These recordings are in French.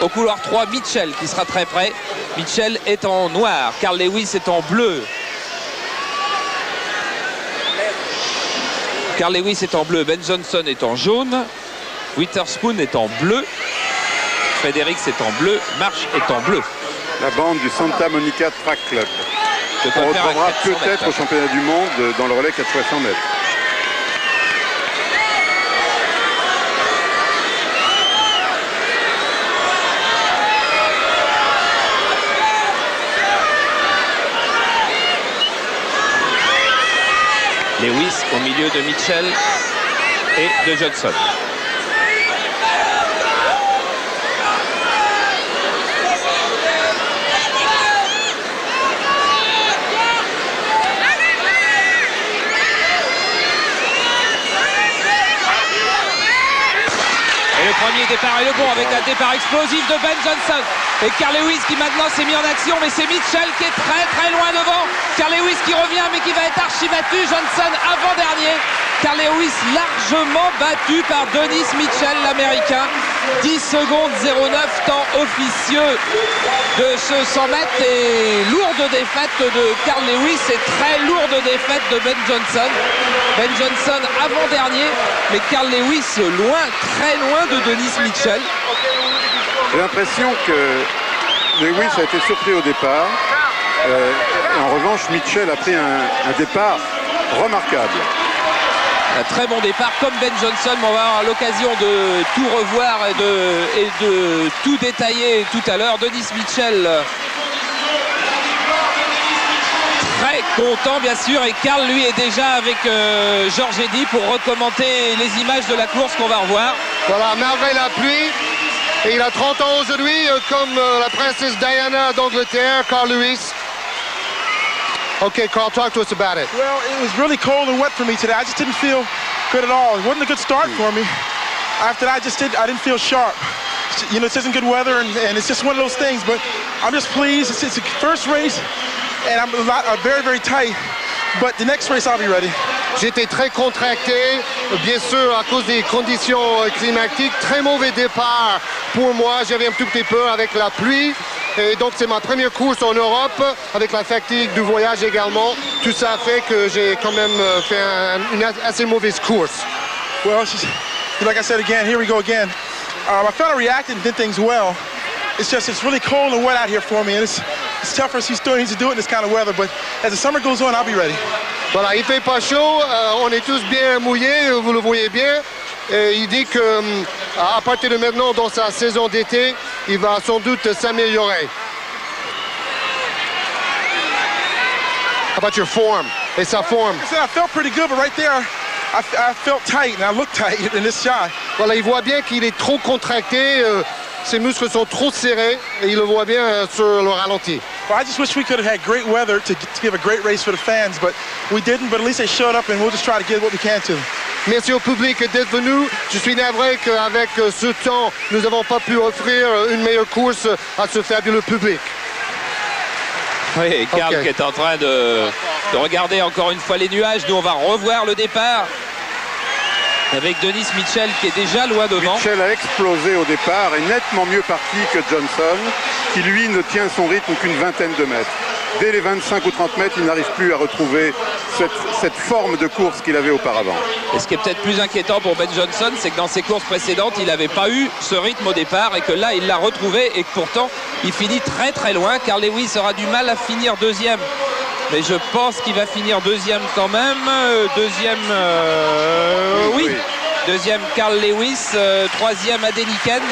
Au couloir 3, Mitchell qui sera très près. Mitchell est en noir, Carl Lewis est en bleu. Carl Lewis est en bleu, Ben Johnson est en jaune. Witherspoon est en bleu. Fredericks est en bleu, Marsh est en bleu. La bande du Santa Monica Track Club. On retrouvera peut-être au championnat du monde dans le relais 400 mètres. Lewis au milieu de Mitchell et de Johnson. Et le premier départ est le bon avec un départ explosif de Ben Johnson. Et Carl Lewis qui maintenant s'est mis en action, mais c'est Mitchell qui est très loin devant. Carl Lewis qui revient mais qui va être archi battu. Johnson avant-dernier. Carl Lewis largement battu par Dennis Mitchell, l'américain. 10 secondes 09, temps officieux de ce 100 mètres. Et lourde défaite de Carl Lewis et très lourde défaite de Ben Johnson. Ben Johnson avant-dernier, mais Carl Lewis loin, très loin de Dennis Mitchell. J'ai l'impression que Lewis a été surpris au départ. En revanche, Mitchell a pris un départ remarquable. Un très bon départ comme Ben Johnson, mais on va avoir l'occasion de tout revoir et de tout détailler tout à l'heure. Dennis Mitchell très content bien sûr, et Carl lui est déjà avec Georges Eddy pour recommenter les images de la course qu'on va revoir. Voilà, malgré la pluie, et il a 30 ans aujourd'hui comme la princesse Diana d'Angleterre, Carl Lewis. Okay, Carl, talk to us about it. Well, it was really cold and wet for me today. I just didn't feel good at all. It wasn't a good start for me. After that, I didn't feel sharp. You know, it's isn't good weather, and it's just one of those things. But I'm just pleased. It's the first race, and I'm very tight. But the next race, I'll be ready. J'étais très contracté, bien sûr, à cause des conditions climatiques. Très mauvais départ pour moi. J'avais un tout petit peu avec la pluie. Et donc, c'est ma première course en Europe, avec la fatigue du voyage également. Tout ça fait que j'ai quand même fait une assez mauvaise course. Well, like I said again, here we go again. I felt I reacted and did things well. It's really cold and wet out here for me. And it's tough for these students to do it in this kind of weather. But as the summer goes on, I'll be ready. Voilà, il fait pas chaud. On est tous bien mouillés, vous le voyez bien. Et il dit que à partir de maintenant, dans sa saison d'été, il va sans doute s'améliorer. How about your form? Et sa forme? Like I said, I felt pretty good, but right there, I felt tight, and I looked tight in this shot. Voilà, il voit bien qu'il est trop contracté. Ses muscles sont trop serrés, et il le voit bien sur le ralenti. Well, I just wish we could have had great weather to give a great race for the fans, but we didn't. But at least they showed up, and we'll just try to get what we can to them. Merci au public d'être venu. Je suis navré qu'avec ce temps, nous n'avons pas pu offrir une meilleure course à ce fabuleux public. Oui, Carl qui est en train de regarder encore une fois les nuages. Nous, on va revoir le départ avec Dennis Mitchell qui est déjà loin devant. Mitchell a explosé au départ, est nettement mieux parti que Johnson, qui lui ne tient son rythme qu'une vingtaine de mètres. Dès les 25 ou 30 mètres, il n'arrive plus à retrouver cette forme de course qu'il avait auparavant. Et ce qui est peut-être plus inquiétant pour Ben Johnson, c'est que dans ses courses précédentes, il n'avait pas eu ce rythme au départ et que là, il l'a retrouvé et que pourtant, il finit très loin. Carl Lewis aura du mal à finir deuxième. Mais je pense qu'il va finir deuxième quand même. Oui. Deuxième, Carl Lewis. Troisième, Adeniken.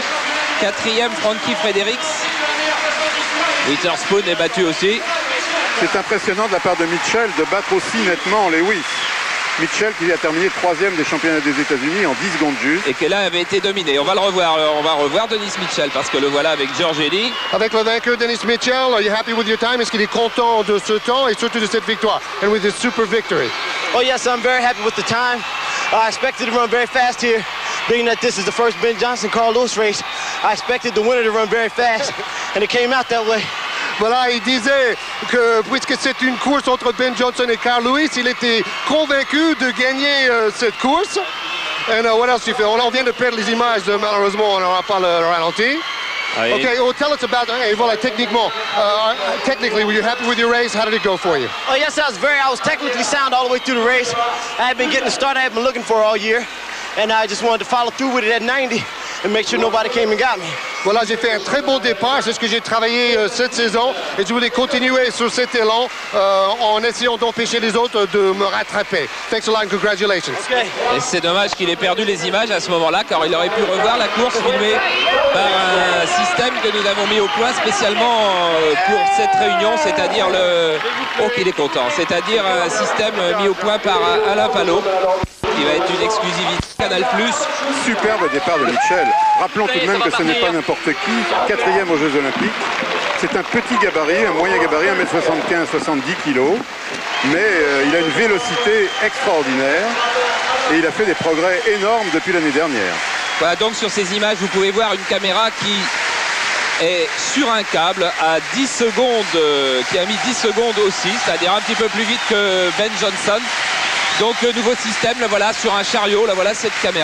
Quatrième, Frankie Fredericks. Witherspoon est battu aussi. C'est impressionnant de la part de Mitchell de battre aussi nettement Lewis. Mitchell qui a terminé troisième des championnats des États-Unis en 10 secondes juste. Et qui là avait été dominé. On va le revoir. Alors, on va revoir Dennis Mitchell parce que le voilà avec Georges Eddy. Avec le vainqueur Dennis Mitchell, are you happy with your time? Est-ce qu'il est content de ce temps et surtout de cette victoire? And with this super victory. Oh yes, I'm very happy with the time. I expected to run very fast here. Being that this is the first Ben Johnson Carl Lewis race, I expected the winner to run very fast, and it came out that way. Voilà, il disait que puisque c'est une course entre Ben Johnson et Carl Lewis, il était convaincu de gagner cette course. Et what else you feel? On vient de perdre les images, malheureusement, on n'aura pas le ralenti. Oui. Okay, well, tell us about, voilà, techniquement, technically, were you happy with your race? How did it go for you? Oh, yes, I was technically sound all the way through the race. I had been getting the start I had been looking for all year, and I just wanted to follow through with it at 90 and make sure nobody came and got me. Voilà, j'ai fait un très bon départ, c'est ce que j'ai travaillé cette saison, et je voulais continuer sur cet élan en essayant d'empêcher les autres de me rattraper. Thanks a lot and congratulations. Okay. Et c'est dommage qu'il ait perdu les images à ce moment-là, car il aurait pu revoir la course filmée par un système que nous avons mis au point spécialement pour cette réunion, c'est-à-dire le... Oh, qu'il est content, c'est-à-dire un système mis au point par Alain Palot, qui va être une exclusivité Canal+. Superbe départ de Mitchell. Rappelons tout de même que ce n'est pas n'importe qui, 4e aux Jeux Olympiques. C'est un petit gabarit, un moyen gabarit, 1m75, 70 kg. Mais il a une vélocité extraordinaire et il a fait des progrès énormes depuis l'année dernière. Voilà, donc sur ces images, vous pouvez voir une caméra qui est sur un câble à 10 secondes, qui a mis 10 secondes aussi, c'est-à-dire un petit peu plus vite que Ben Johnson. Donc nouveau système, là voilà, sur un chariot, là voilà cette caméra.